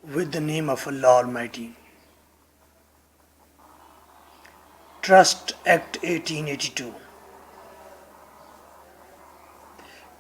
With the name of Allah Almighty. Trust Act 1882.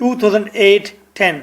2008-10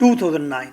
2009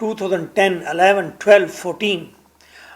2010, 11, 12, 14।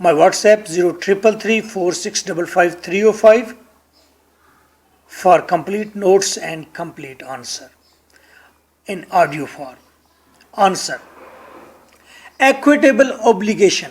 My WhatsApp 03334655 for complete notes and complete answer in audio form. Answer, equitable obligation,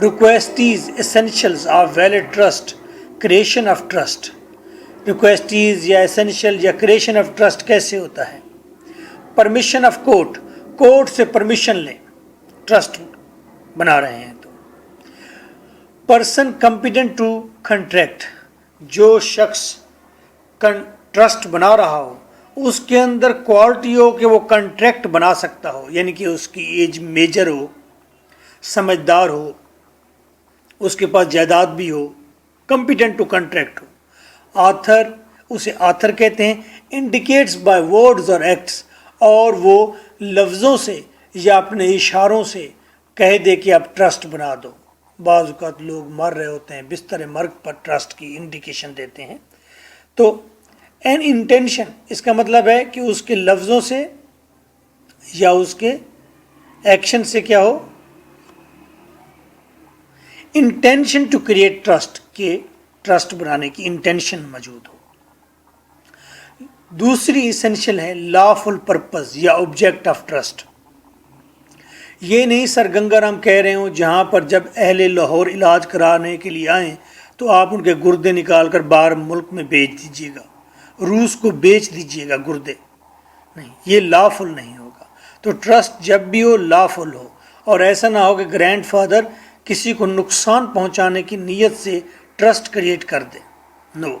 requestees essentials of valid trust, creation of trust. requestees یا essential یا creation of trust کیسے ہوتا ہے؟ permission of court, court سے permission لیں، trust بنا رہے ہیں تو. پرسن کمپیٹنٹ ٹو کنٹریکٹ، جو شخص ٹرسٹ بنا رہا ہو اس کے اندر کوالٹی ہو کہ وہ کنٹریکٹ بنا سکتا ہو، یعنی کہ اس کی ایج میجر ہو، سمجھدار ہو، اس کے پاس جائیداد بھی ہو، کمپیٹنٹ ٹو کنٹریکٹ ہو. آتھر، اسے آتھر کہتے ہیں. انڈیکیٹس بائی ورڈز اور ایکٹس، اور وہ لفظوں سے یا اپنے اشاروں سے کہہ دے کہ آپ ٹرسٹ بنا دو. بعض اوقات لوگ مر رہے ہوتے ہیں، بستر مرگ پر ٹرسٹ کی انڈیکیشن دیتے ہیں. تو این انٹینشن، اس کا مطلب ہے کہ اس کے لفظوں سے یا اس کے ایکشن سے کیا ہو، انٹینشن ٹو کریٹ ٹرسٹ، کہ ٹرسٹ بنانے کی انٹینشن موجود ہو. دوسری اسینشل ہے لافل پرپز یا آبجیکٹ آف ٹرسٹ. یہ نہیں سر گنگا رام کہہ رہے ہوں جہاں پر جب اہل لاہور علاج کرانے کے لیے آئیں تو آپ ان کے گردے نکال کر باہر ملک میں بیچ دیجیے گا، روس کو بیچ دیجیے گا گردے. نہیں، یہ لافل نہیں ہوگا. تو ٹرسٹ جب بھی ہو لافل ہو، اور ایسا نہ ہو کہ گرینڈ فادر کسی کو نقصان پہنچانے کی نیت سے ٹرسٹ کریٹ کر دے. نو.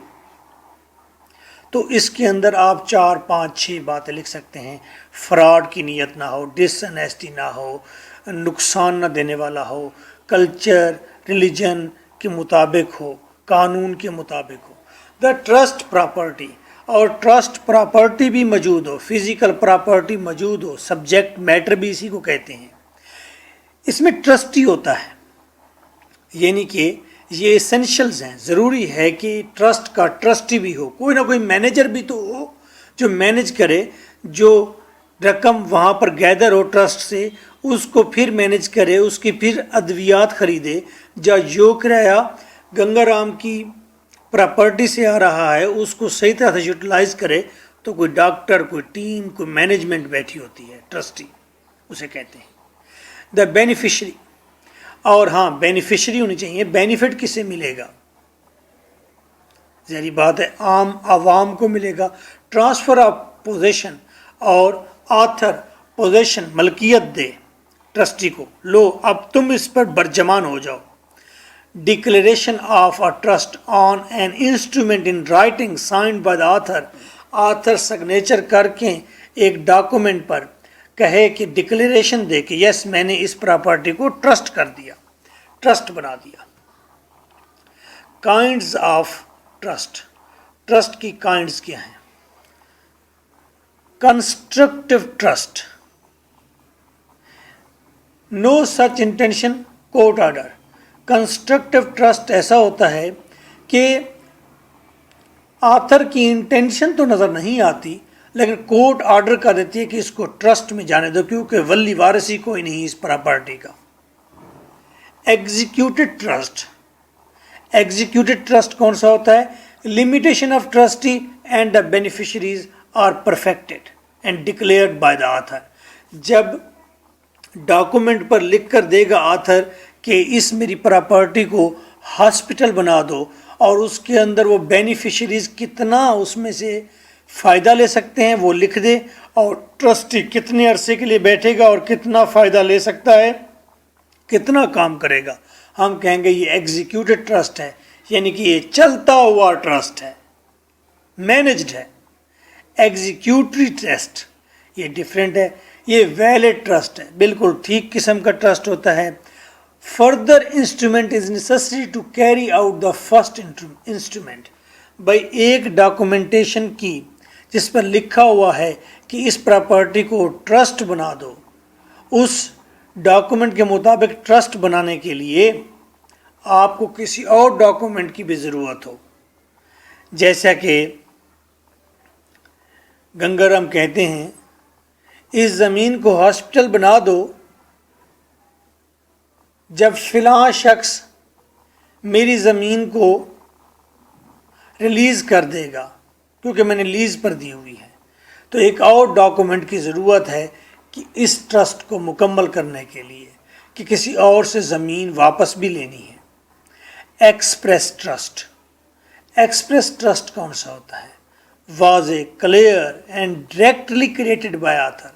تو اس کے اندر آپ 4 5 6 باتیں لکھ سکتے ہیں. فراڈ کی نیت نہ ہو، ڈس انیسٹی نہ ہو، نقصان نہ دینے والا ہو، کلچر ریلیجن کے مطابق ہو، قانون کے مطابق ہو. دا ٹرسٹ پراپرٹی، اور ٹرسٹ پراپرٹی بھی موجود ہو، فزیکل پراپرٹی موجود ہو، سبجیکٹ میٹر بھی اسی کو کہتے ہیں. اس میں ٹرسٹی ہوتا ہے، یعنی کہ یہ اسینشلز ہیں. ضروری ہے کہ ٹرسٹ کا ٹرسٹی بھی ہو، کوئی نہ کوئی مینیجر بھی تو ہو جو مینیج کرے، جو رقم وہاں پر گیدر ہو ٹرسٹ سے اس کو پھر مینیج کرے، اس کی پھر ادویات خریدے. جو کرایہ گنگا رام کی پراپرٹی سے آ رہا ہے اس کو صحیح طرح سے یوٹیلائز کرے. تو کوئی ڈاکٹر، کوئی ٹیم، کوئی مینجمنٹ بیٹھی ہوتی ہے، ٹرسٹی اسے کہتے ہیں. دا بینیفیشری، اور ہاں بینیفیشری ہونی چاہیے. بینیفٹ کسے ملے گا؟ ظاہری بات ہے عام عوام کو ملے گا. ٹرانسفر آف پوزیشن، اور آتھر پوزیشن ملکیت دے ٹرسٹی کو، لو اب تم اس پر برجمان ہو جاؤ. Declaration of a trust on an instrument in writing signed by the author, author signature کر کے ایک ڈاکومنٹ پر کہے کہ ڈکلیریشن دے کہ یس میں نے اس پراپرٹی کو ٹرسٹ کر دیا، ٹرسٹ بنا دیا. کائنڈز آف ٹرسٹ، ٹرسٹ کی کائنڈز کیا ہیں؟ Constructive trust, no such intention court order. Constructive trust ایسا ہوتا ہے کہ آتھر کی انٹینشن تو نظر نہیں آتی لیکن کورٹ آرڈر کر دیتی ہے کہ اس کو ٹرسٹ میں جانے دو کیونکہ ولی وارثی کوئی نہیں اس پراپرٹی کا. ایگزیکیوٹڈ ٹرسٹ، ایگزیکیوٹڈ ٹرسٹ کون سا ہوتا ہے؟ Limitation of trustee and the beneficiaries are perfected and declared by the author. جب ڈاکومنٹ پر لکھ کر دے گا آتھر کہ اس میری پراپرٹی کو ہاسپٹل بنا دو، اور اس کے اندر وہ بینیفیشریز کتنا اس میں سے فائدہ لے سکتے ہیں وہ لکھ دے، اور ٹرسٹی کتنے عرصے کے لیے بیٹھے گا اور کتنا فائدہ لے سکتا ہے، کتنا کام کرے گا، ہم کہیں گے یہ ایگزیکیوٹڈ ٹرسٹ ہے، یعنی کہ یہ چلتا ہوا ٹرسٹ ہے، مینجڈ ہے. ایگزیکیوٹری ٹرسٹ یہ ڈیفرنٹ ہے، یہ ویلڈ ٹرسٹ ہے، بالکل ٹھیک قسم کا ٹرسٹ ہوتا ہے. Further instrument is necessary to carry out the first instrument. بھائی ایک ڈاکومنٹیشن کی جس پر لکھا ہوا ہے کہ اس پراپرٹی کو ٹرسٹ بنا دو، اس ڈاکومنٹ کے مطابق ٹرسٹ بنانے کے لیے آپ کو کسی اور ڈاکومنٹ کی بھی ضرورت ہو. جیسا کہ گنگا رام کہتے ہیں اس زمین کو ہاسپٹل بنا دو جب فلاں شخص میری زمین کو ریلیز کر دے گا کیونکہ میں نے لیز پر دی ہوئی ہے. تو ایک اور ڈاکومنٹ کی ضرورت ہے کہ اس ٹرسٹ کو مکمل کرنے کے لیے کہ کسی اور سے زمین واپس بھی لینی ہے. Express trust. ایکسپریس ٹرسٹ کون سا ہوتا ہے؟ واضح, clear and directly created by author.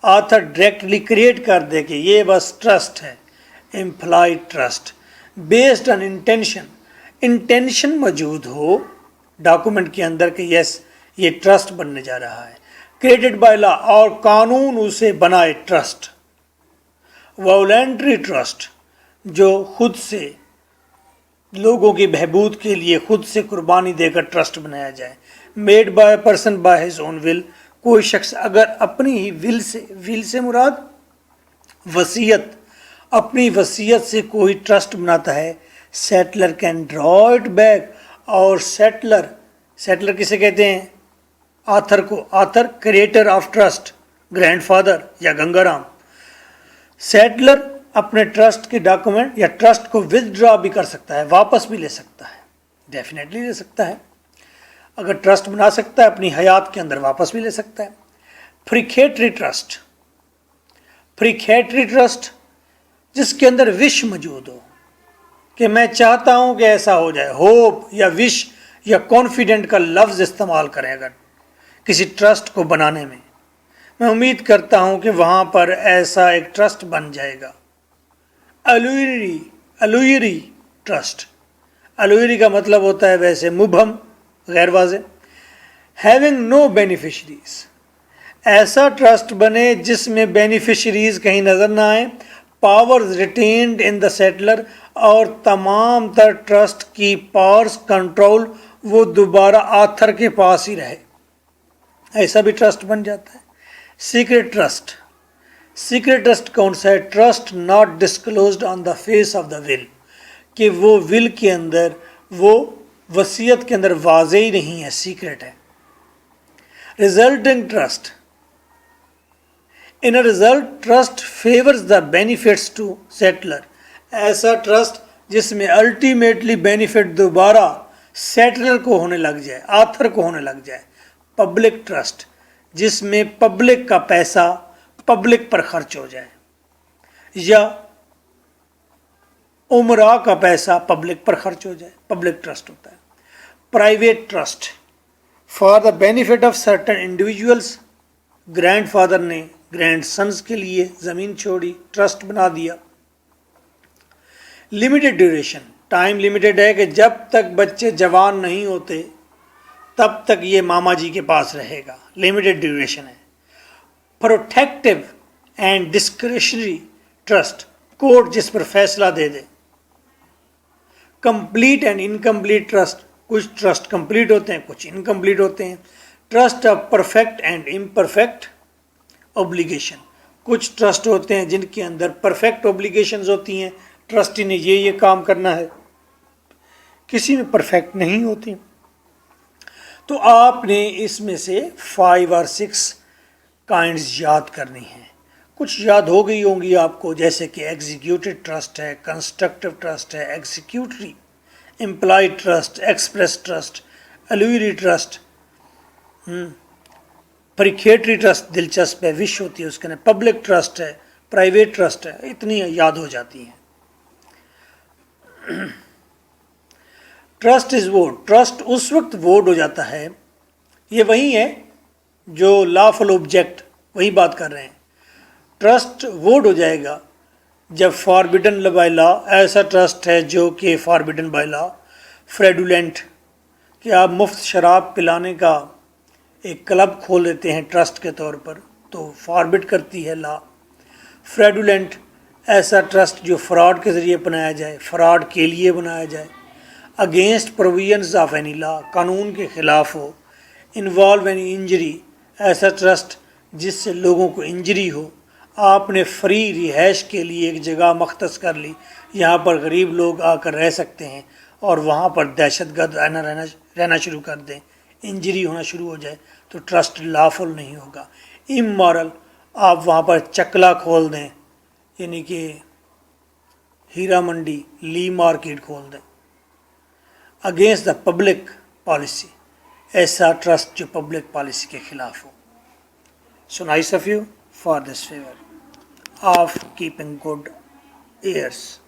Author directly create کر دے کہ یہ بس ٹرسٹ ہے. Implied trust based on intention. Intention موجود ہو ڈاکومنٹ کے اندر کہ یس یہ ٹرسٹ بننے جا رہا ہے. کریٹڈ بائی لا, اور قانون اسے بنائے ٹرسٹ. والنٹری ٹرسٹ جو خود سے لوگوں کی بہبود کے لیے خود سے قربانی دے کر ٹرسٹ بنایا جائے. Made by person by his own will. کوئی شخص اگر اپنی ہی ول سے مراد وصیت, اپنی وصیت سے کوئی ٹرسٹ بناتا ہے. Settler can draw it back. اور سیٹلر کسے کہتے ہیں؟ آتھر کو. Author creator of trust, grand father یا گنگا رام. سیٹلر اپنے ٹرسٹ کے ڈاکومنٹ یا ٹرسٹ کو ود ڈرا بھی کر سکتا ہے, واپس بھی لے سکتا ہے. ڈیفینیٹلی لے سکتا ہے. اگر ٹرسٹ بنا سکتا ہے اپنی حیات کے اندر واپس بھی لے سکتا ہے. پریکیٹری ٹرسٹ. پریکیٹری ٹرسٹ جس کے اندر وش موجود ہو کہ میں چاہتا ہوں کہ ایسا ہو جائے. ہوپ یا وش یا کانفیڈنٹ کا لفظ استعمال کریں اگر کسی ٹرسٹ کو بنانے میں. میں امید کرتا ہوں کہ وہاں پر ایسا ایک ٹرسٹ بن جائے گا. الویری ٹرسٹ. الویری کا مطلب ہوتا ہے ویسے مبہم, غیر واضح. Having no beneficiaries. ایسا ٹرسٹ بنے جس میں بینیفیشریز کہیں نظر نہ آئیں. Powers retained in the settler. اور تمام تر ٹرسٹ کی پاورز, کنٹرول وہ دوبارہ آتھر کے پاس ہی رہے. ایسا بھی ٹرسٹ بن جاتا ہے. Secret trust. سیکرٹ ٹرسٹ کون سا ہے؟ Trust not disclosed on the face of the will. کہ وہ ول کے اندر, وہ وصیت کے اندر واضح ہی نہیں ہے, سیکرٹ ہے. Resulting trust. In result trust favours the benefits to settler. ایسا ٹرسٹ جس میں الٹیمیٹلی بینیفٹ دوبارہ سیٹلر کو ہونے لگ جائے, آتھر کو ہونے لگ جائے. پبلک ٹرسٹ جس میں پبلک کا پیسہ پبلک پر خرچ ہو جائے یا عمراء کا پیسہ پبلک پر خرچ ہو جائے, پبلک ٹرسٹ ہوتا ہے. Private trust for the benefit of certain individuals. Grand father نے گرینڈ سنز کے لیے زمین چھوڑی, ٹرسٹ بنا دیا. Limited duration. ٹائم لمیٹڈ ہے کہ جب تک بچے جوان نہیں ہوتے تب تک یہ ماما جی کے پاس رہے گا. لمیٹڈ ڈیوریشن ہے. Protective and discretionary trust. Court جس پر فیصلہ دے دے. Complete and incomplete trust. کچھ ٹرسٹ کمپلیٹ ہوتے ہیں, کچھ انکمپلیٹ ہوتے ہیں. Trust of perfect and imperfect obligation. کچھ ٹرسٹ ہوتے ہیں جن کے اندر پرفیکٹ اوبلیگیشنز ہوتی ہیں, ٹرسٹی نے یہ کام کرنا ہے. کسی میں پرفیکٹ نہیں ہوتی. تو آپ نے اس میں سے 5 اور 6 کائنڈز یاد کرنی ہیں. کچھ یاد ہو گئی ہوں گی آپ کو, جیسے کہ ایگزیکیوٹڈ ٹرسٹ ہے, کنسٹرکٹیو ٹرسٹ ہے, executory, implied trust, express trust, الویری ٹرسٹ. پریکیٹری ٹرسٹ دلچسپ ہے, وش ہوتی ہے اس کے اندر. پبلک ٹرسٹ ہے, پرائیویٹ ٹرسٹ ہے. اتنی یاد ہو جاتی ہیں. Trust is void. ٹرسٹ اس وقت ووٹ ہو جاتا ہے, یہ وہی ہے جو لافل آبجیکٹ, وہی بات کر رہے ہیں. ٹرسٹ ووٹ ہو جائے گا جب فاربیڈن بائی لا. ایسا ٹرسٹ ہے جو کہ فاربیڈن بائی لا. فریڈولینٹ, کہ آپ مفت شراب پلانے کا ایک کلب کھول دیتے ہیں ٹرسٹ کے طور پر, تو فاربڈ کرتی ہے لا. فریڈولینٹ, ایسا ٹرسٹ جو فراڈ کے ذریعے بنایا جائے, فراڈ کے لیے بنایا جائے. Against provisions of any law, قانون کے خلاف ہو. انوالو اینی انجری, ایسا ٹرسٹ جس سے لوگوں کو انجری ہو. آپ نے فری رہائش کے لیے ایک جگہ مختص کر لی, یہاں پر غریب لوگ آ کر رہ سکتے ہیں, اور وہاں پر دہشت گرد رہنا شروع کر دیں, انجری ہونا شروع ہو جائے, تو ٹرسٹ لافل نہیں ہوگا. امورل, آپ وہاں پر چکلا کھول دیں, یعنی کہ ہیرا منڈی, لی مارکیٹ کھول دیں. اگینسٹ دا پبلک پالیسی, ایسا ٹرسٹ جو پبلک پالیسی کے خلاف ہو. So nice of you for this favor of keeping good years.